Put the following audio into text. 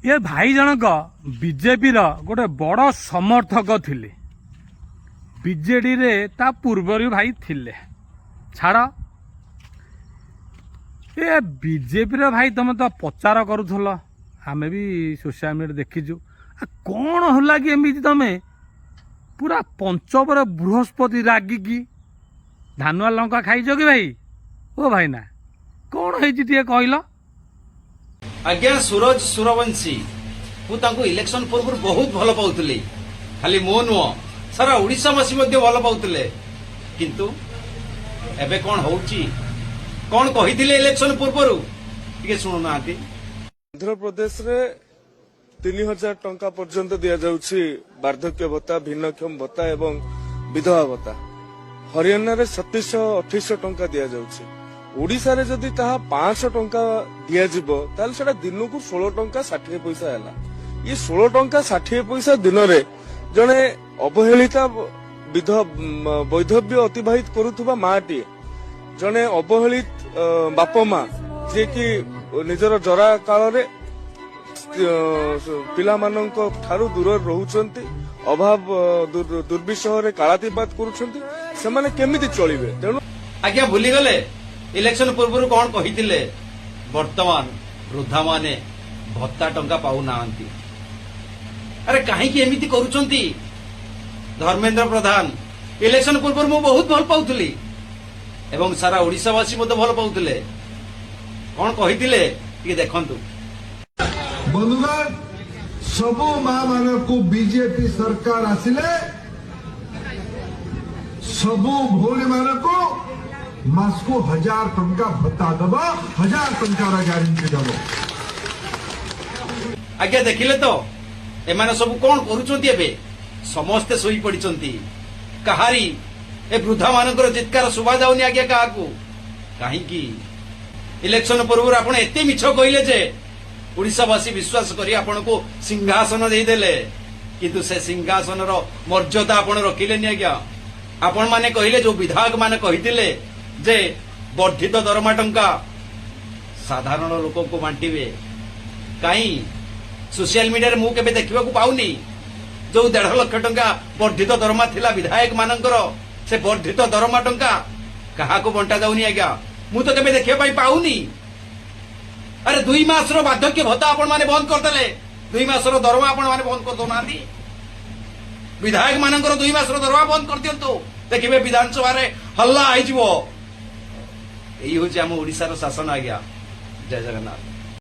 ये भाई जनक बीजेपी गोटे बड़ समर्थक थिले बीजेडी रे ता पूर्वर भाई थिले छाड़ ये बीजेपी रे भाई तुम तो प्रचार करूल आमे भी सोशल मीडिया देखीचु कौन होला कि एमती तमे पूरा पंचपर बृहस्पति रागिकी धानुआ लंका खाइच कि भाई ओ भाई ना कौन है कहल आज्ञा सूरज सूरवंशी मुझे इलेक्शन पूर्व बहुत भल पाऊली खाली मो नुह सारा ओडिशावासी भल पाऊले किंतु एबे कौन होउची कौन कही इलेक्शन पूर्व टे शुणुना आंध्र प्रदेश रे 3000 टंका पर्यंत दि जाउछि वार्धक्य भत्ता भिन्नक्षम भत्ता एवं विधवा भत्ता हरियाणा रे 2700-2800 टंका दि जाउछि ओडिशा रे जदि ताहा 500 टंका दिया जिवो ताल सेटा दिनकु 16 टंका 60 पैसा हैला ये 16 टंका 60 पैसा दिन रे जने अवहेलिता वैधव्य अतिबाहित करुथुबा माटी जने अवहेलित बापा माँ जे कि निजर जरा काल रे पिला मानक ठारू दूर रहउचंती अभाव दुर्विषह रे कालातिपात करूछंती सेमाने केमिति चलिबे तेनु आज्ञा भूली गले इलेक्शन पूर्व कौन कही वर्तमान वृद्धा माने भत्ता टंका पाऊ नांती अरे कहीं एमती करुचंती धर्मेंद्र प्रधान इलेक्शन पूर्व मु बहुत भल पाउथली एवं सारा ओडिशावासी मते भल पाउथले कौन कही देखंतु बंधुगण सबु माँ मान को बीजेपी सरकार आसिले सबु भौणी मान को मास को 1000 टंका भत्ता दब 1000 टंकार गारंटी दब आज्ञा देखिले तो एमाने सब कौन करुचंती एबे समस्ते सोई पड़िचंती कहारी ए वृद्धा मानकर चित्कार सुबा जाउनी आज्ञा काहाकू काहीकि इलेक्शन पूर्व आपण एते मिछ कहिले जे ओडिशावासी विश्वास करी आपण को सिंहासन दे देले किंतु से सिंहासन रो मर्यादा आपण रखिलेनी आज्ञा आपण माने कहिले जो विधायक माने कहितिले जे वर्धित दरमा टंका साधारण लोक को बांटिबे काई सोशल मीडिया रे मु केबे देखिबा को पाउनी जो 1.5 लाख टंका वर्धित दरमा थिला विधायक मानकर से वर्धित दरमा टंका कहा को बंटा जाउनी आज्ञा मु तो केबे देखिबा पाई पाउनी अरे 2 मास रो वार्धक्य भत्ता आपण माने बंद कर देले 2 मास रो दरमा आपण माने बंद कर दोनांती विधायक मानकर 2 मास रो दरमा बंद कर दियंतु देखिबे विधानसभा रे हल्ला आइ जिवो एही होची हम ओडिसा रो शासन आज्ञा जय जगन्नाथ।